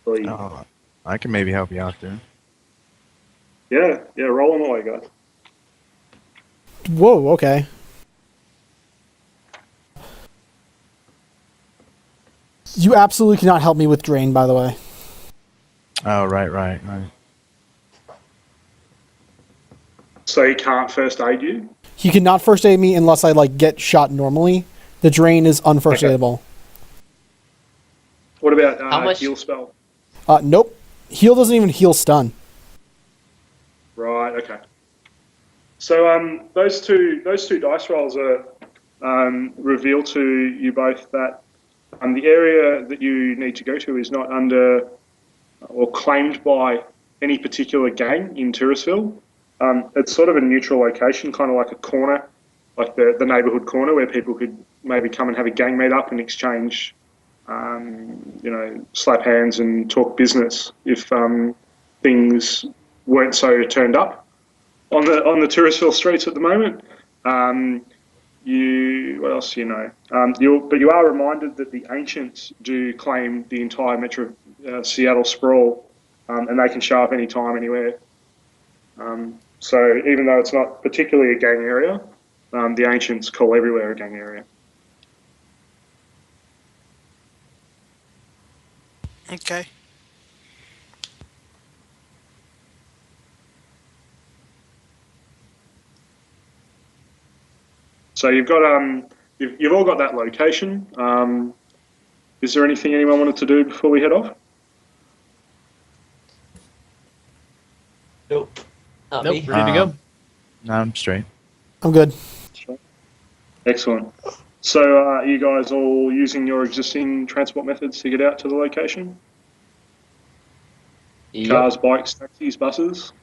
Really, Oh, I can maybe help you out there. yeah, roll them away, guys. Whoa, okay. You absolutely cannot help me with drain, by the way. Oh, right. So he can't first aid you? He cannot first aid me unless I like get shot normally. The drain is unfirst Okay. aidable. What about How much? heal spell? Nope. Heal doesn't even heal stun. Right, okay. So those two dice rolls are reveal to you both that the area that you need to go to is not under or claimed by any particular gang in Tirisville. It's sort of a neutral location, kind of like a corner, like the neighbourhood corner where people could maybe come and have a gang meet up and exchange, slap hands and talk business if things weren't so turned up on the Tirisville streets at the moment. What else do you know? But you are reminded that the ancients do claim the entire metro Seattle sprawl, and they can show up any time, anywhere. So even though it's not particularly a gang area, the ancients call everywhere a gang area. Okay. So you've all got that location. Is there anything anyone wanted to do before we head off? Nope. Not Nope, me. ready to go. No, I'm straight. I'm good. Excellent. So are you guys all using your existing transport methods to get out to the location? Yep. Cars, bikes, taxis, buses?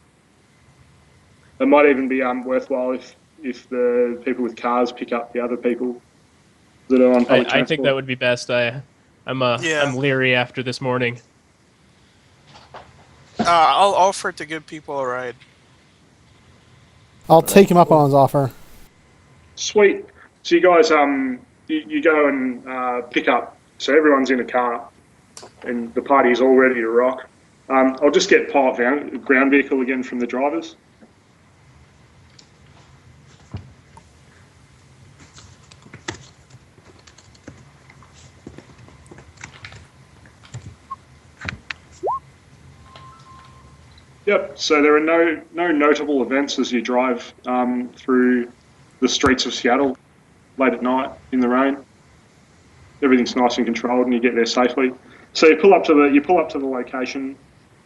It might even be worthwhile if the people with cars pick up the other people that are on public transport. I think that would be best. I'm leery after this morning. I'll offer to give people a ride. I'll take him up on his offer. Sweet. So you guys you go and pick up. So everyone's in a car, and the party is all ready to rock. I'll just get pilot ground vehicle again from the drivers. Yep. So there are no notable events as you drive through the streets of Seattle late at night in the rain. Everything's nice and controlled, and you get there safely. So you pull up to the location.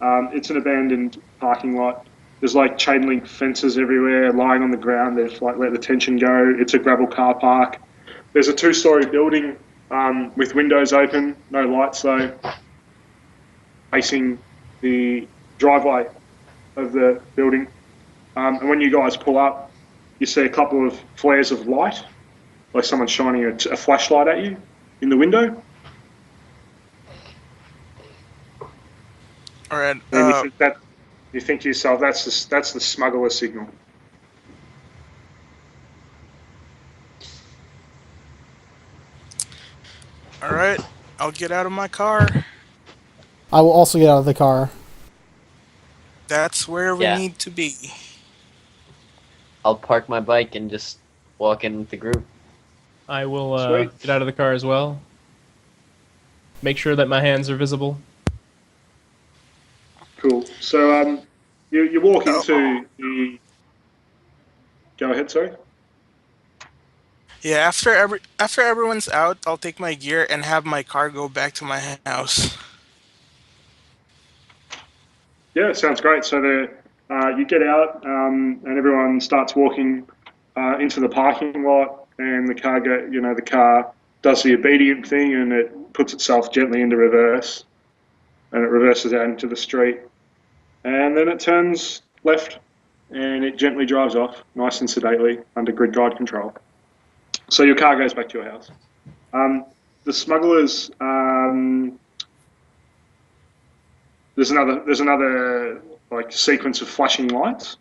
It's an abandoned parking lot. There's like chain link fences everywhere, lying on the ground. There's like let the tension go. It's a gravel car park. There's a 2-story building with windows open, no lights though, facing the driveway of the building. And when you guys pull up, you see a couple of flares of light, like someone shining a flashlight at you in the window. All right. And you think to yourself, that's the smuggler signal. All right. I'll get out of my car. I will also get out of the car. That's where we Yeah. need to be. I'll park my bike and just walk in with the group. I will Sweet. get out of the car as well. Make sure that my hands are visible. Cool. So you walk into the. Go ahead, sorry. Yeah. After everyone's out, I'll take my gear and have my car go back to my house. Yeah, sounds great. So you get out and everyone starts walking into the parking lot, and the car does the obedient thing, and it puts itself gently into reverse, and it reverses out into the street, and then it turns left, and it gently drives off, nice and sedately, under grid guide control. So your car goes back to your house. The smugglers. There's another like sequence of flashing lights,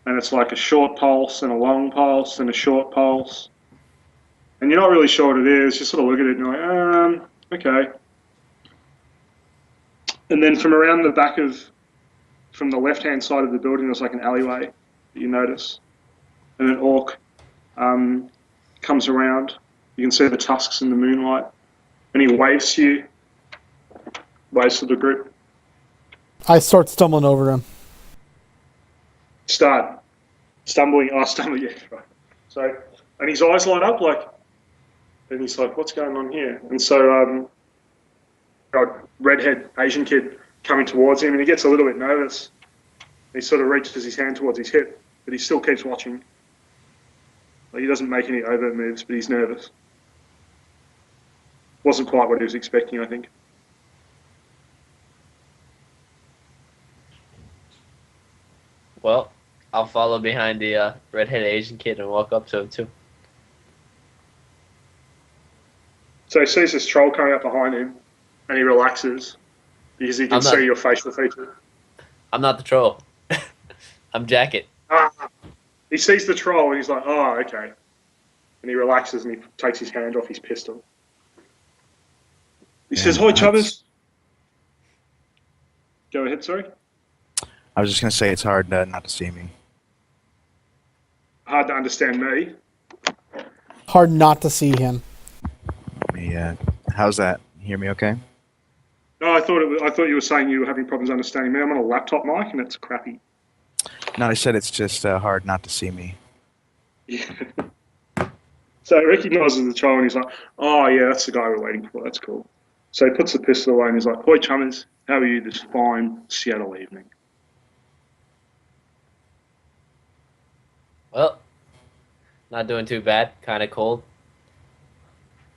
and it's like a short pulse and a long pulse and a short pulse, and you're not really sure what it is. You sort of look at it and you're like, okay. And then from around the back from the left-hand side of the building, there's like an alleyway that you notice. And an orc comes around. You can see the tusks in the moonlight. And he waves to you, waves to the group. I start stumbling over him. Start stumbling. Oh, stumbling, yeah, right. So, and his eyes light up and he's like, what's going on here? And so, a redhead Asian kid coming towards him, and he gets a little bit nervous. He sort of reaches his hand towards his hip, but he still keeps watching. Like, he doesn't make any overt moves, but he's nervous. Wasn't quite what he was expecting, I think. Well, I'll follow behind the redhead Asian kid and walk up to him too. So he sees this troll coming up behind him, and he relaxes because he can see your facial features. I'm not the troll. I'm Jacket. He sees the troll, and he's like, oh, okay. And he relaxes, and he takes his hand off his pistol. He says, hi, Chubbers. Go ahead, sorry. I was just going to say it's hard not to see me. Hard to understand me. Hard not to see him. Yeah. How's that? You hear me okay? No, I thought you were saying you were having problems understanding me. I'm on a laptop mic, and it's crappy. No, I said it's just hard not to see me. Yeah. So he recognises the troll, and he's like, oh, yeah, that's the guy we're waiting for. That's cool. So he puts the pistol away, and he's like, hoi, chummers. How are you this fine Seattle evening? Well, not doing too bad. Kind of cold.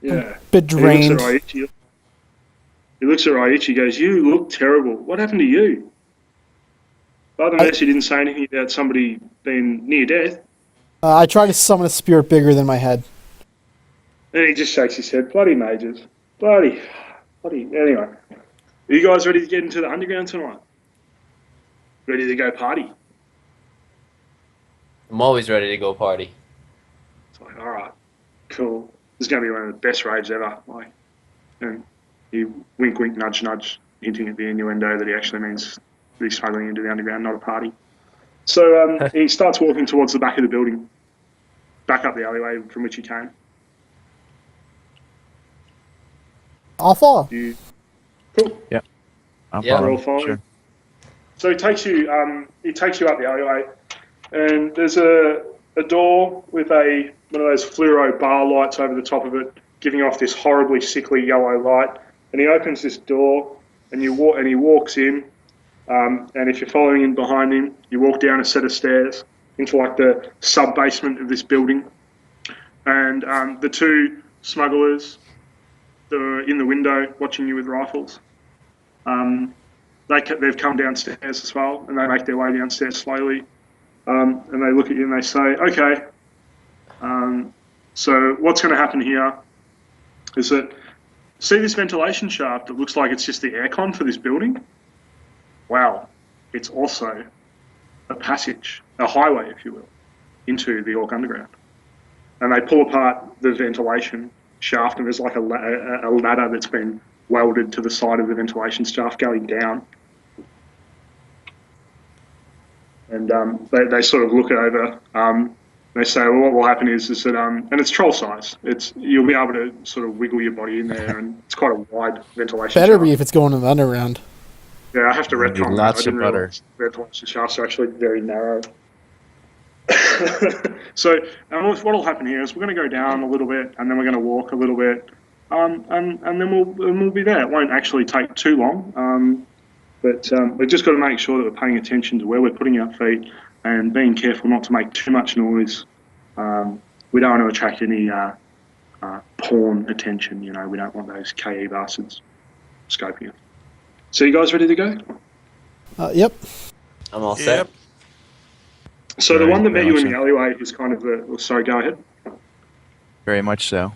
Yeah. Bit drained. He looks at Raichi, goes, you look terrible. What happened to you? Other than that, you didn't say anything about somebody being near death. I try to summon a spirit bigger than my head. And he just shakes his head. Bloody mages. Bloody. Anyway. Are you guys ready to get into the underground tonight? Ready to go party? I'm always ready to go party. It's like, all right, cool. This is going to be one of the best raids ever. Like, and you wink, wink, nudge, nudge, hinting at the innuendo that he actually means that he's smuggling into the underground, not a party. So he starts walking towards the back of the building, back up the alleyway from which he came. I'll follow. Cool. Yep. I'm Yeah, we're all following. following. Sure. So he takes you up the alleyway, and there's a door with one of those fluoro bar lights over the top of it, giving off this horribly sickly yellow light. And he opens this door, and he walks in. And if you're following in behind him, you walk down a set of stairs into like the sub-basement of this building. And the two smugglers that are in the window watching you with rifles, they've come downstairs as well, and they make their way downstairs slowly. And they look at you and they say, okay, so what's going to happen here is that, see this ventilation shaft? It looks like it's just the aircon for this building. Wow, it's also a passage, a highway, if you will, into the Orc Underground. And they pull apart the ventilation shaft, and there's like a ladder that's been welded to the side of the ventilation shaft going down. And they sort of look it over. They say, well, what will happen is that, and it's troll size. You'll be able to sort of wiggle your body in there, and it's quite a wide ventilation Better shaft. be if it's going in the underground. Yeah, I have to retcon that. Lots I of didn't butter. realize ventilation shafts are actually very narrow. So what will happen here is we're going to go down a little bit, and then we're going to walk a little bit, and then we'll be there. It won't actually take too long, but we've just got to make sure that we're paying attention to where we're putting our feet and being careful not to make too much noise. We don't want to attract any porn attention. You know, we don't want those KE bastards scoping us. So you guys ready to go? Yep. I'm all set. Yep. So the Very, one that met very you much in the so. alleyway is kind of the... Sorry, go ahead. Very much so.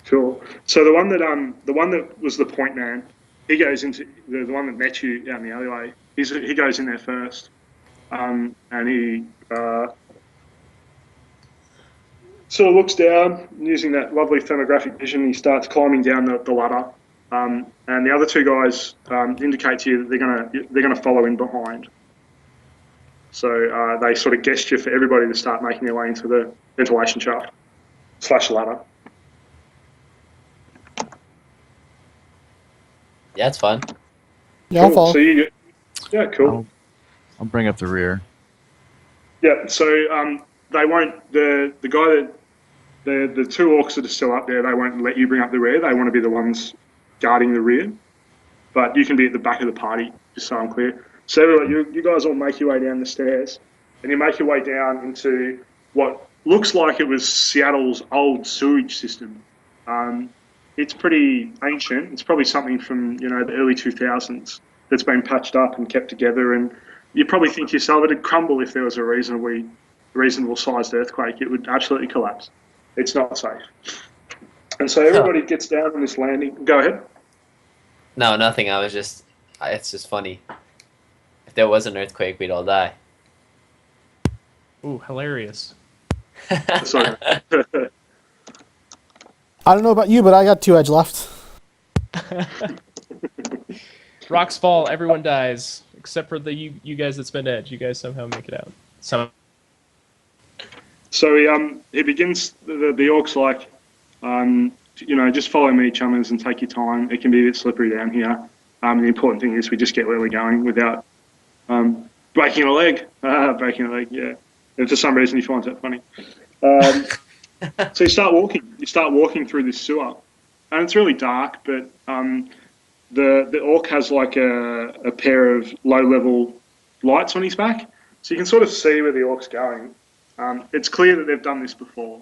Cool. So the one that was the point man, he goes into the one that met you out in the alleyway. He goes in there first, and he sort of looks down using that lovely thermographic vision. He starts climbing down the ladder and the other two guys indicate to you that they're gonna follow in behind. So they sort of gesture for everybody to start making their way into the ventilation shaft / ladder. Yeah, it's fun. Yeah, I'll Cool. follow. So yeah, cool. I'll bring up the rear. Yeah. So they won't. The guy that the two orcs that are still up there, they won't let you bring up the rear. They want to be the ones guarding the rear. But you can be at the back of the party, just so I'm clear. So you guys all make your way down the stairs, and you make your way down into what looks like it was Seattle's old sewage system. It's pretty ancient. It's probably something from the early 2000s that's been patched up and kept together. And you probably think to yourself, it'd crumble if there was a reasonable sized earthquake. It would absolutely collapse. It's not safe. And so everybody gets down on this landing. Go ahead. No, nothing. It's just funny. If there was an earthquake, we'd all die. Ooh, hilarious. Sorry. I don't know about you, but I got 2 edge left. Rocks fall, everyone dies, except for you guys that spend edge. You guys somehow make it out. So he begins. The orcs like, just follow me, chummers, and take your time. It can be a bit slippery down here. The important thing is we just get where we're going without breaking a leg. Breaking a leg, yeah. And for some reason he finds that funny. So you start walking. You start walking through this sewer, and it's really dark. But the orc has like a pair of low-level lights on his back, so you can sort of see where the orc's going. It's clear that they've done this before.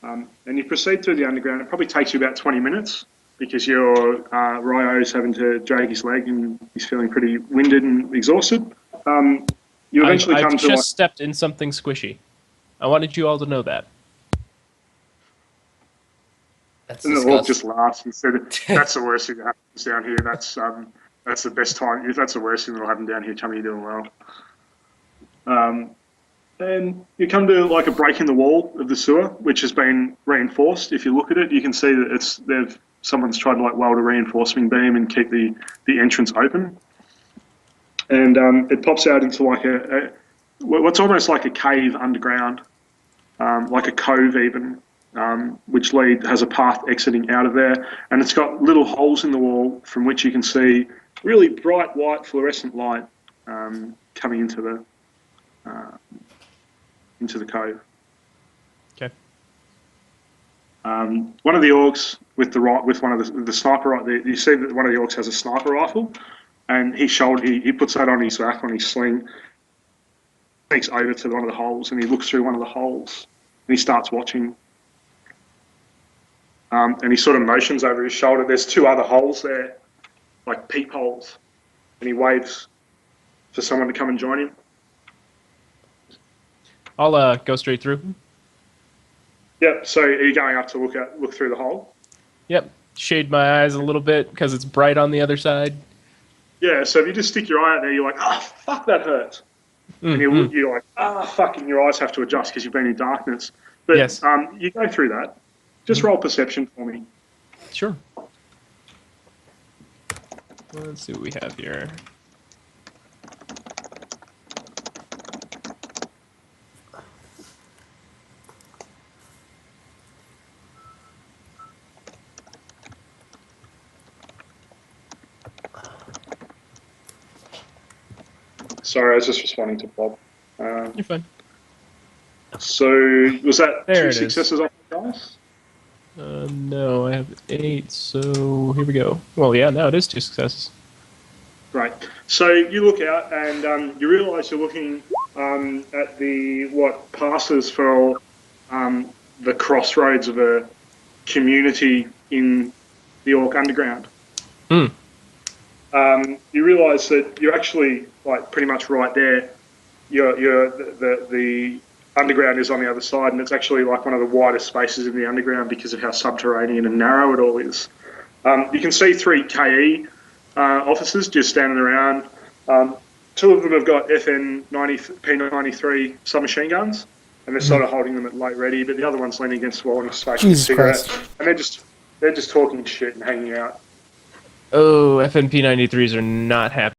And you proceed through the underground. It probably takes you about 20 minutes because your Ryo's having to drag his leg and he's feeling pretty winded and exhausted. You eventually I've come to just stepped in something squishy. I wanted you all to know that. That's and the orc disgusting. just laughs and said, "That's the worst thing that happens down here. That's the best time. If that's the worst thing that'll happen down here, chummy, you're doing well." And you come to like a break in the wall of the sewer, which has been reinforced. If you look at it, you can see that someone's tried to like weld a reinforcement beam and keep the entrance open. And it pops out into like what's almost like a cave underground, like a cove even, which has a path exiting out of there. And it's got little holes in the wall from which you can see really bright white fluorescent light coming into the cove. Okay. One of the orcs with one of the sniper right there, you see that one of the orcs has a sniper rifle, and he puts that on his back, on his sling, sneaks over to one of the holes, and he looks through one of the holes, and he starts watching. And he sort of motions over his shoulder. There's 2 other holes there, like peepholes, and he waves for someone to come and join him. I'll go straight through. Yep. So are you going up to look through the hole? Yep. Shade my eyes a little bit because it's bright on the other side. Yeah. So if you just stick your eye out there, you're like, "Oh fuck, that hurts," and you're like, "Ah, fuck," and your eyes have to adjust because you've been in darkness. But Yes. You go through that. Just roll perception for me. Sure. Let's see what we have here. Sorry, I was just responding to Bob. You're fine. So was that There 2 it is. successes off the dice? No, I have 8, so here we go. Well, yeah, now it is 2 successes. Right. So you look out and you realise you're looking at what passes for the crossroads of a community in the Orc Underground. You realise that you're actually like pretty much right there. The underground is on the other side, and it's actually like one of the widest spaces in the underground because of how subterranean and narrow it all is. You can see 3 KE officers just standing around. 2 of them have got P93 submachine guns, and they're sort of holding them at light ready, but the other one's leaning against the wall and he's smoking a Jesus cigarette. Christ. And they're They're just talking shit and hanging out. Oh, FNP 93s are not happy.